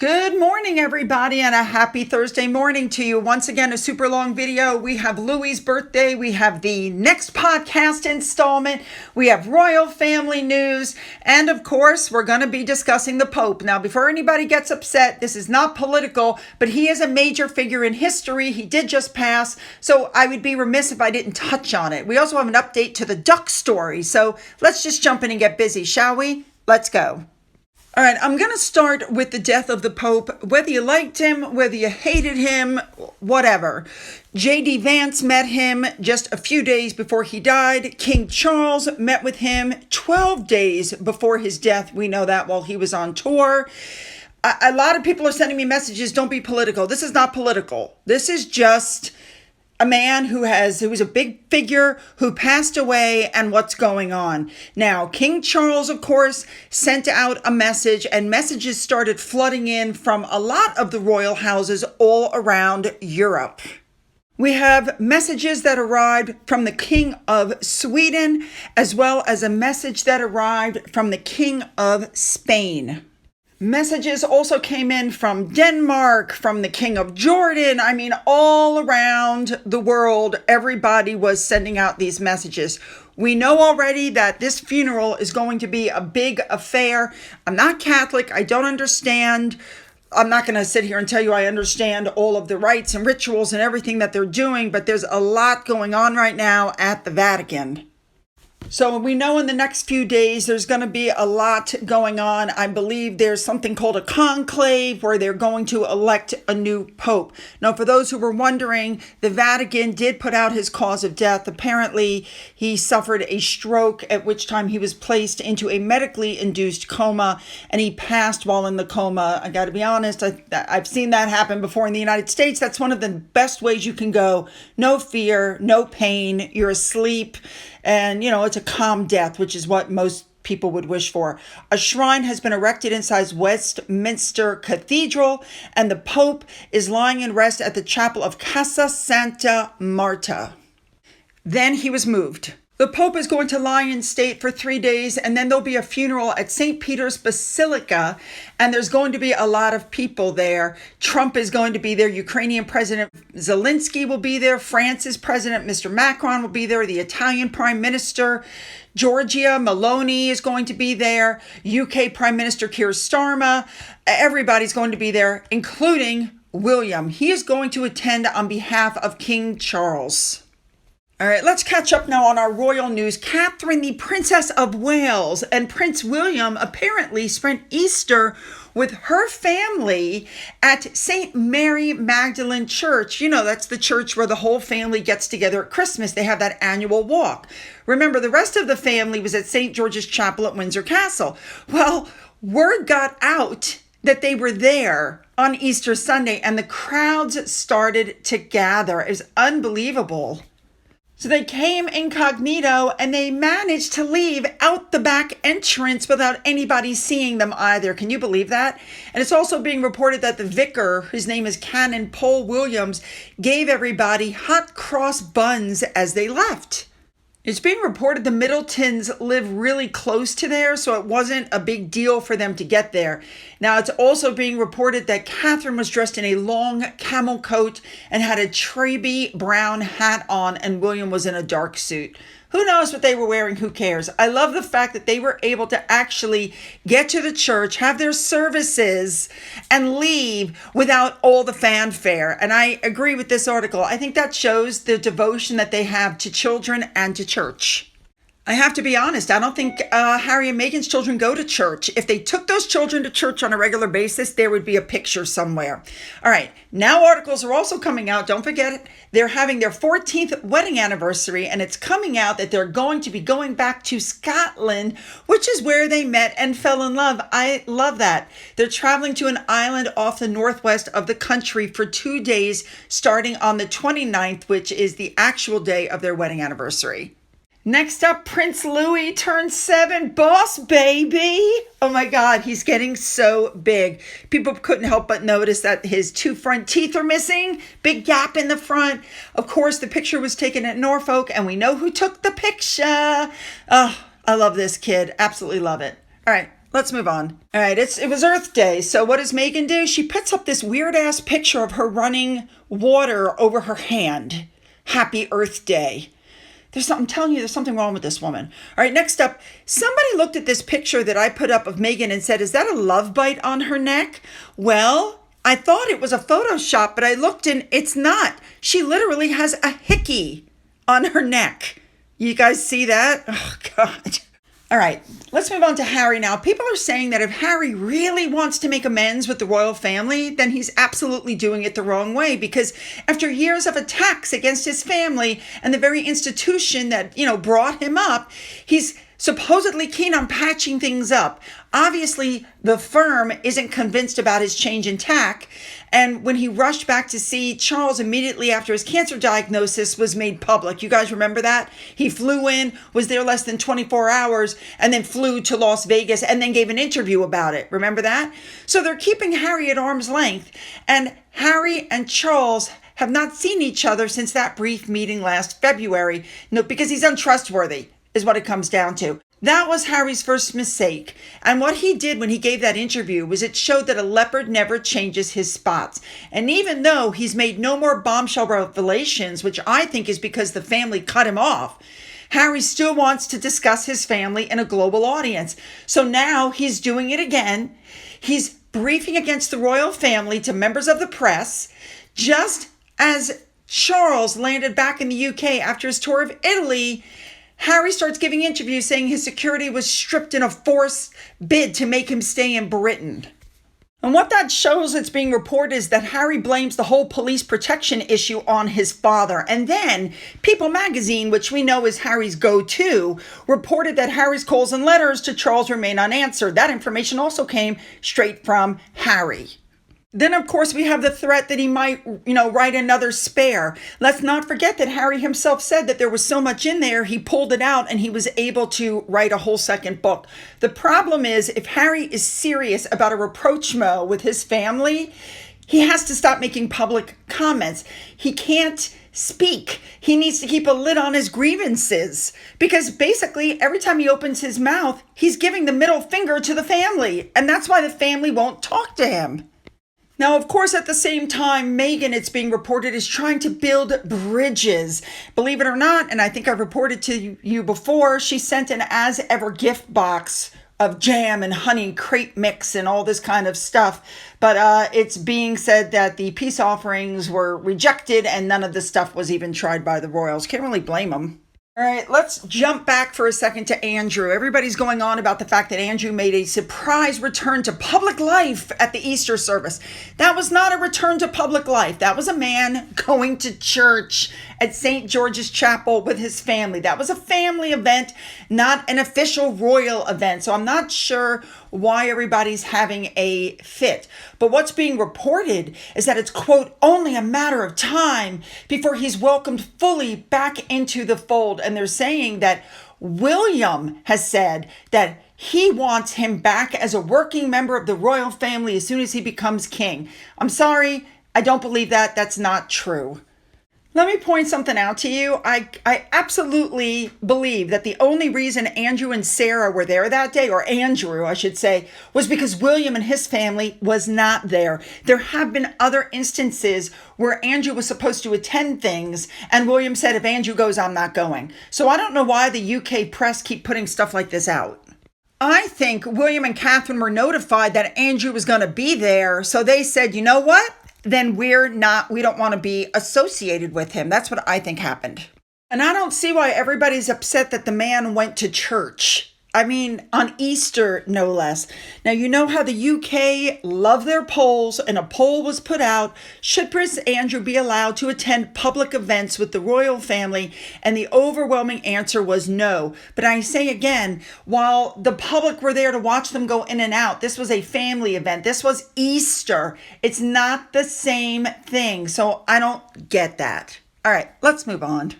Good morning, everybody, and a happy Thursday morning to you. Once again, a super long video. We have Louis's birthday. We have the next podcast installment. We have royal family news. And of course, we're going to be discussing the Pope. Now, before anybody gets upset, this is not political, but he is a major figure in history. He did just pass, so I would be remiss if I didn't touch on it. We also have an update to the duck story. So let's just jump in and get busy, shall we? Let's go. All right, I'm going to start with the death of the Pope. Whether you liked him, whether you hated him, whatever. J.D. Vance met him just a few days before he died. King Charles met with him 12 days before his death. We know that while he was on tour. A lot of people are sending me messages, don't be political. This is not political. This is just a man who was a big figure who passed away and what's going on. Now, King Charles, of course, sent out a message, and messages started flooding in from a lot of the royal houses all around Europe. We have messages that arrived from the King of Sweden, as well as a message that arrived from the King of Spain. Messages also came in from Denmark, from the King of Jordan. I mean, all around the world, everybody was sending out these messages. We know already that this funeral is going to be a big affair. I'm not Catholic. I don't understand. I'm not going to sit here and tell you I understand all of the rites and rituals and everything that they're doing, but there's a lot going on right now at the Vatican. So we know in the next few days there's going to be a lot going on. I believe there's something called a conclave where they're going to elect a new pope. Now, for those who were wondering, the Vatican did put out his cause of death. Apparently, he suffered a stroke, at which time he was placed into a medically induced coma, and he passed while in the coma. I got to be honest, I've seen that happen before in the United States. That's one of the best ways you can go. No fear, no pain, you're asleep. And, it's a calm death, which is what most people would wish for. A shrine has been erected inside Westminster Cathedral, and the Pope is lying in rest at the chapel of Casa Santa Marta. Then he was moved. The Pope is going to lie in state for 3 days, and then there'll be a funeral at St. Peter's Basilica, and there's going to be a lot of people there. Trump is going to be there. Ukrainian President Zelensky will be there. France's President, Mr. Macron, will be there. The Italian Prime Minister, Giorgia Meloni, is going to be there. UK Prime Minister Keir Starmer. Everybody's going to be there, including William. He is going to attend on behalf of King Charles. All right, let's catch up now on our royal news. Catherine, the Princess of Wales, and Prince William apparently spent Easter with her family at St. Mary Magdalene Church. That's the church where the whole family gets together at Christmas. They have that annual walk. Remember, the rest of the family was at St. George's Chapel at Windsor Castle. Well, word got out that they were there on Easter Sunday, and the crowds started to gather. It was unbelievable. So they came incognito, and they managed to leave out the back entrance without anybody seeing them either. Can you believe that? And it's also being reported that the vicar, his name is Canon Paul Williams, gave everybody hot cross buns as they left. It's being reported the Middletons live really close to there, so it wasn't a big deal for them to get there. Now, it's also being reported that Catherine was dressed in a long camel coat and had a Treby brown hat on, and William was in a dark suit. Who knows what they were wearing? Who cares? I love the fact that they were able to actually get to the church, have their services, and leave without all the fanfare. And I agree with this article. I think that shows the devotion that they have to children and to church. I have to be honest, I don't think Harry and Meghan's children go to church. If they took those children to church on a regular basis, there would be a picture somewhere. All right, now articles are also coming out. Don't forget it. They're having their 14th wedding anniversary, and it's coming out that they're going to be going back to Scotland, which is where they met and fell in love. I love that. They're traveling to an island off the northwest of the country for 2 days, starting on the 29th, which is the actual day of their wedding anniversary. Next up, Prince Louis turned 7. Boss baby. Oh my God, he's getting so big. People couldn't help but notice that his 2 front teeth are missing. Big gap in the front. Of course, the picture was taken at Norfolk, and we know who took the picture. Oh, I love this kid. Absolutely love it. All right, let's move on. All right, it was Earth Day. So what does Meghan do? She puts up this weird ass picture of her running water over her hand. Happy Earth Day. I'm telling you, there's something wrong with this woman. All right, next up, somebody looked at this picture that I put up of Meghan and said, is that a love bite on her neck? Well, I thought it was a Photoshop, but I looked and it's not. She literally has a hickey on her neck. You guys see that? Oh, God. All right, let's move on to Harry now. People are saying that if Harry really wants to make amends with the royal family, then he's absolutely doing it the wrong way, because after years of attacks against his family and the very institution that, brought him up, he's supposedly keen on patching things up. Obviously, the firm isn't convinced about his change in tack. And when he rushed back to see Charles immediately after his cancer diagnosis was made public, you guys remember that? He flew in, was there less than 24 hours, and then flew to Las Vegas and then gave an interview about it. Remember that? So they're keeping Harry at arm's length. And Harry and Charles have not seen each other since that brief meeting last February. No, because he's untrustworthy, is what it comes down to. That was Harry's first mistake. And what he did when he gave that interview was it showed that a leopard never changes his spots. And even though he's made no more bombshell revelations, which I think is because the family cut him off, Harry still wants to discuss his family in a global audience. So now he's doing it again. He's briefing against the royal family to members of the press, just as Charles landed back in the UK after his tour of Italy. Harry starts giving interviews saying his security was stripped in a forced bid to make him stay in Britain. And what that shows that's being reported is that Harry blames the whole police protection issue on his father. And then People magazine, which we know is Harry's go-to, reported that Harry's calls and letters to Charles remain unanswered. That information also came straight from Harry. Then, of course, we have the threat that he might, write another spare. Let's not forget that Harry himself said that there was so much in there, he pulled it out and he was able to write a whole second book. The problem is, if Harry is serious about a rapprochement with his family, he has to stop making public comments. He can't speak. He needs to keep a lid on his grievances, because basically every time he opens his mouth, he's giving the middle finger to the family. And that's why the family won't talk to him. Now, of course, at the same time, Meghan, it's being reported, is trying to build bridges. Believe it or not, and I think I've reported to you before, she sent an as-ever gift box of jam and honey crepe mix and all this kind of stuff. But it's being said that the peace offerings were rejected and none of the stuff was even tried by the royals. Can't really blame them. All right, let's jump back for a second to Andrew. Everybody's going on about the fact that Andrew made a surprise return to public life at the Easter service. That was not a return to public life. That was a man going to church at St. George's Chapel with his family. That was a family event, not an official royal event. So I'm not sure why everybody's having a fit. But what's being reported is that it's, quote, only a matter of time before he's welcomed fully back into the fold. And they're saying that William has said that he wants him back as a working member of the royal family as soon as he becomes king. I'm sorry, I don't believe that. That's not true. Let me point something out to you. I absolutely believe that the only reason Andrew and Sarah were there that day, or Andrew, I should say, was because William and his family was not there. There have been other instances where Andrew was supposed to attend things, and William said, if Andrew goes, I'm not going. So I don't know why the UK press keep putting stuff like this out. I think William and Catherine were notified that Andrew was going to be there, so they said, you know what? Then we don't want to be associated with him. That's what I think happened. And I don't see why everybody's upset that the man went to church. I mean, on Easter, no less. Now, you know how the UK love their polls, and a poll was put out. Should Prince Andrew be allowed to attend public events with the royal family? And the overwhelming answer was no. But I say again, while the public were there to watch them go in and out, this was a family event. This was Easter. It's not the same thing. So I don't get that. All right, let's move on.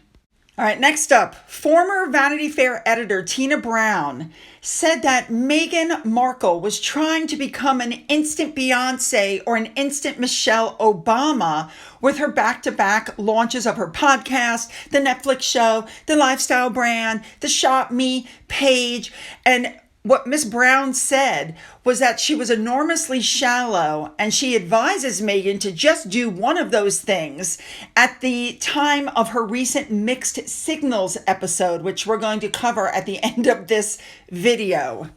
All right, next up, former Vanity Fair editor Tina Brown said that Meghan Markle was trying to become an instant Beyonce or an instant Michelle Obama with her back-to-back launches of her podcast, the Netflix show, the lifestyle brand, the Shop Me page, and What Miss Brown said was that she was enormously shallow, and she advises Meghan to just do one of those things at the time of her recent mixed signals episode, which we're going to cover at the end of this video.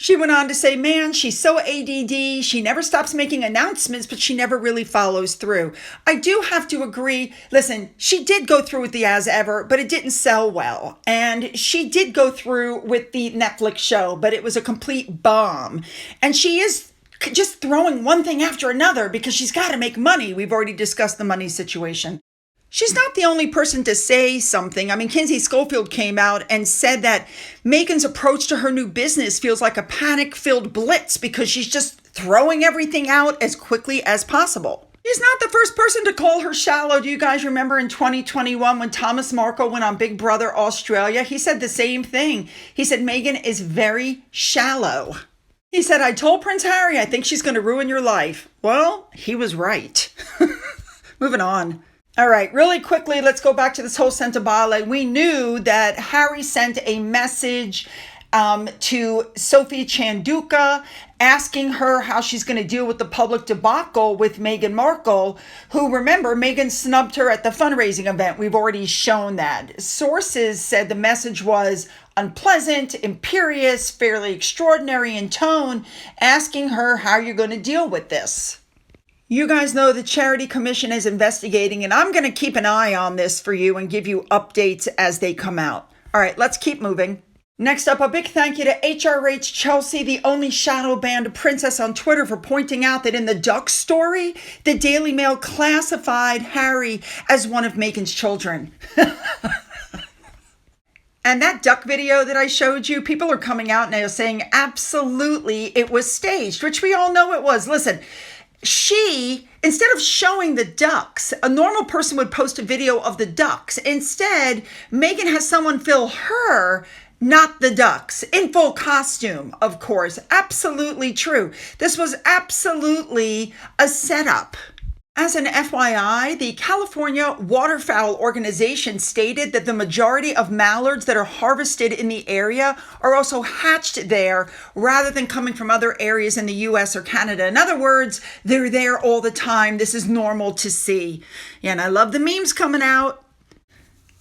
She went on to say, man, she's so ADD. She never stops making announcements, but she never really follows through. I do have to agree. Listen, she did go through with the As Ever, but it didn't sell well. And she did go through with the Netflix show, but it was a complete bomb. And she is just throwing one thing after another because she's got to make money. We've already discussed the money situation. She's not the only person to say something. I mean, Kinsey Schofield came out and said that Meghan's approach to her new business feels like a panic-filled blitz because she's just throwing everything out as quickly as possible. She's not the first person to call her shallow. Do you guys remember in 2021 when Thomas Markle went on Big Brother Australia? He said the same thing. He said Meghan is very shallow. He said, I told Prince Harry, I think she's going to ruin your life. Well, he was right. Moving on. All right, really quickly, let's go back to this whole Sentibale. We knew that Harry sent a message to Sophie Chanduka asking her how she's going to deal with the public debacle with Meghan Markle, who, remember, Meghan snubbed her at the fundraising event. We've already shown that. Sources said the message was unpleasant, imperious, fairly extraordinary in tone, asking her how you're going to deal with this. You guys know the Charity Commission is investigating, and I'm going to keep an eye on this for you and give you updates as they come out. All right, let's keep moving. Next up, a big thank you to HRH Chelsea, the only shadow banned princess on Twitter, for pointing out that in the duck story, the Daily Mail classified Harry as one of Meghan's children. And that duck video that I showed you, people are coming out now saying absolutely it was staged, which we all know it was. Listen, instead of showing the ducks, a normal person would post a video of the ducks. Instead, Meghan has someone film her, not the ducks, in full costume, of course. Absolutely true. This was absolutely a setup. As an FYI, the California Waterfowl Organization stated that the majority of mallards that are harvested in the area are also hatched there rather than coming from other areas in the US or Canada. In other words, they're there all the time. This is normal to see. Yeah, and I love the memes coming out.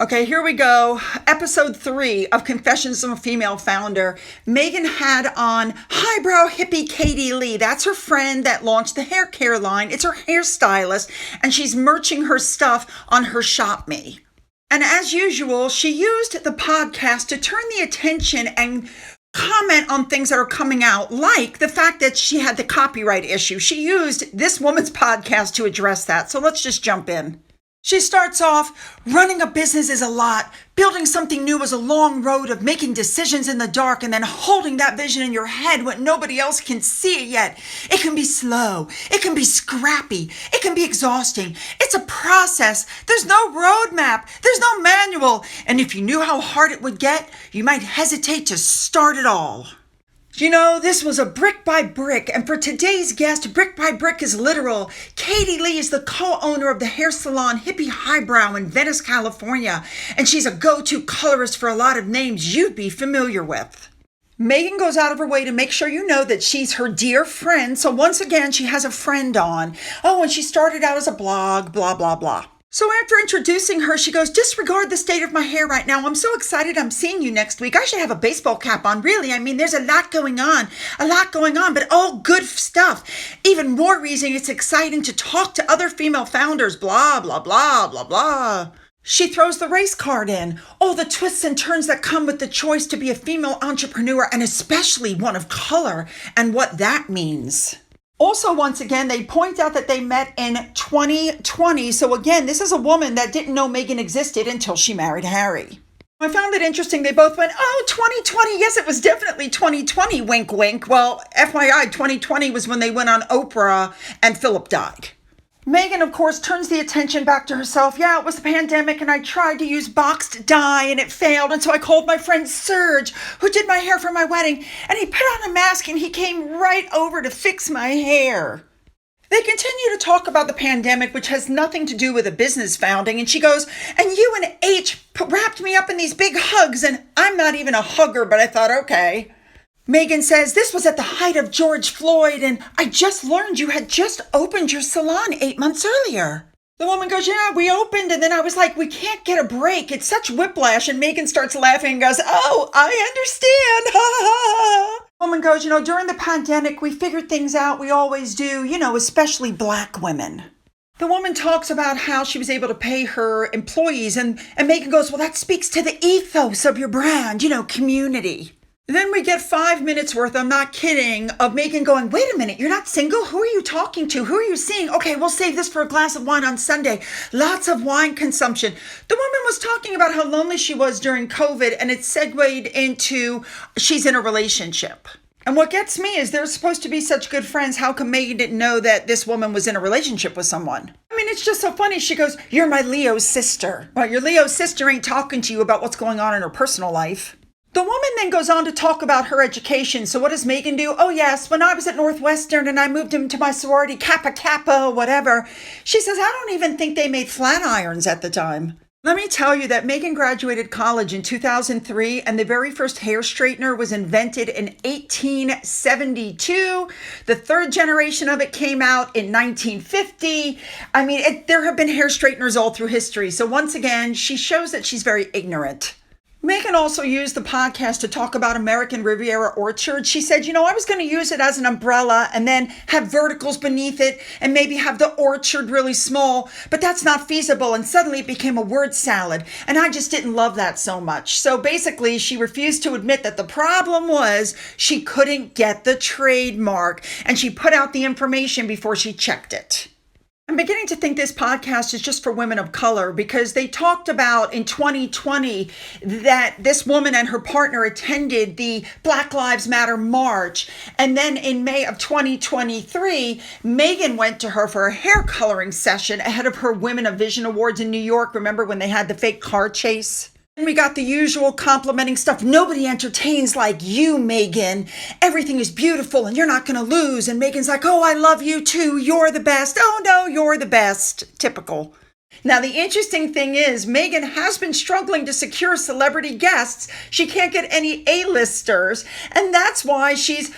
Okay, here we go. Episode 3 of Confessions of a Female Founder. Meghan had on highbrow hippie Katie Lee. That's her friend that launched the hair care line. It's her hairstylist, and she's merching her stuff on her Shop Me. And as usual, she used the podcast to turn the attention and comment on things that are coming out, like the fact that she had the copyright issue. She used this woman's podcast to address that. So let's just jump in. She starts off, running a business is a lot. Building something new is a long road of making decisions in the dark and then holding that vision in your head when nobody else can see it yet. It can be slow. It can be scrappy. It can be exhausting. It's a process. There's no roadmap. There's no manual. And if you knew how hard it would get, you might hesitate to start it all. You know, this was a brick by brick, and for today's guest, brick by brick is literal. Katie Lee is the co-owner of the hair salon Hippie Highbrow in Venice, California, and she's a go-to colorist for a lot of names you'd be familiar with. Meghan goes out of her way to make sure you know that she's her dear friend, so once again, she has a friend on. Oh, and she started out as a blog, blah, blah, blah. So after introducing her, she goes, disregard the state of my hair right now. I'm so excited I'm seeing you next week. I should have a baseball cap on, really. I mean, there's a lot going on, but all good stuff. Even more reason it's exciting to talk to other female founders, blah, blah, blah, blah, blah. She throws the race card in, all the twists and turns that come with the choice to be a female entrepreneur, and especially one of color, and what that means. Also, once again, they point out that they met in 2020. So again, this is a woman that didn't know Meghan existed until she married Harry. I found it interesting. They both went, oh, 2020. Yes, it was definitely 2020. Wink, wink. Well, FYI, 2020 was when they went on Oprah and Philip died. Meghan, of course, turns the attention back to herself. Yeah, it was the pandemic and I tried to use boxed dye and it failed. And so I called my friend Serge, who did my hair for my wedding, and he put on a mask and he came right over to fix my hair. They continue to talk about the pandemic, which has nothing to do with a business founding. And she goes, and you and H wrapped me up in these big hugs. And I'm not even a hugger, but I thought, okay. Meghan says, this was at the height of George Floyd, and I just learned you had just opened your salon 8 months earlier. The woman goes, yeah, we opened, and then I was like, we can't get a break. It's such whiplash. And Meghan starts laughing and goes, oh, I understand. Ha ha ha. The woman goes, during the pandemic, we figured things out. We always do, especially Black women. The woman talks about how she was able to pay her employees, and Meghan goes, well, that speaks to the ethos of your brand, community. Then we get 5 minutes worth, I'm not kidding, of Meghan going, wait a minute, you're not single? Who are you talking to? Who are you seeing? Okay, we'll save this for a glass of wine on Sunday. Lots of wine consumption. The woman was talking about how lonely she was during COVID, and it segued into she's in a relationship. And what gets me is they're supposed to be such good friends. How come Meghan didn't know that this woman was in a relationship with someone? I mean, it's just so funny. She goes, you're my Leo's sister. Well, your Leo's sister ain't talking to you about what's going on in her personal life. The woman then goes on to talk about her education. So what does Meghan do? Oh, yes, when I was at Northwestern and I moved into my sorority, Kappa, whatever. She says, I don't even think they made flat irons at the time. Let me tell you that Meghan graduated college in 2003, and the very first hair straightener was invented in 1872. The third generation of it came out in 1950. I mean, there have been hair straighteners all through history. So once again, she shows that she's very ignorant. Meghan also used the podcast to talk about American Riviera Orchard. She said, I was going to use it as an umbrella and then have verticals beneath it and maybe have the orchard really small, but that's not feasible. And suddenly it became a word salad. And I just didn't love that so much. So basically, she refused to admit that the problem was she couldn't get the trademark, and she put out the information before she checked it. I'm beginning to think this podcast is just for women of color, because they talked about in 2020 that this woman and her partner attended the Black Lives Matter march. And then in May of 2023, Meghan went to her for a hair coloring session ahead of her Women of Vision Awards in New York. Remember when they had the fake car chase? And we got the usual complimenting stuff. Nobody entertains like you, Meghan. Everything is beautiful and you're not going to lose. And Meghan's like, oh, I love you too. You're the best. Oh, no, you're the best. Typical. Now, the interesting thing is Meghan has been struggling to secure celebrity guests. She can't get any A-listers. And that's why she's,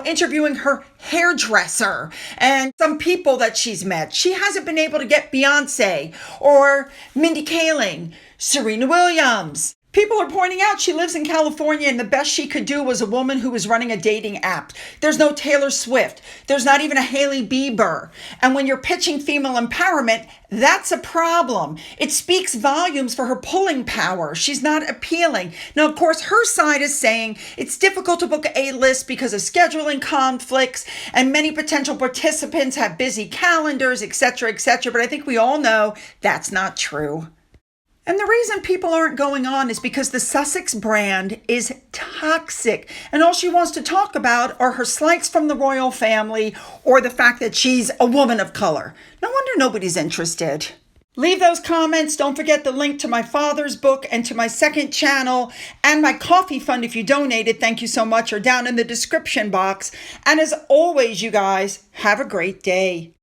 interviewing her hairdresser and some people that she's met. She hasn't been able to get Beyonce or Mindy Kaling, Serena Williams. People are pointing out she lives in California, and the best she could do was a woman who was running a dating app. There's no Taylor Swift. There's not even a Hailey Bieber. And when you're pitching female empowerment, that's a problem. It speaks volumes for her pulling power. She's not appealing. Now, of course, her side is saying it's difficult to book a list because of scheduling conflicts, and many potential participants have busy calendars, etc., etc. But I think we all know that's not true. And the reason people aren't going on is because the Sussex brand is toxic. And all she wants to talk about are her slights from the royal family or the fact that she's a woman of color. No wonder nobody's interested. Leave those comments. Don't forget the link to my father's book and to my second channel and my coffee fund if you donated. Thank you so much. Are down in the description box. And as always, you guys, have a great day.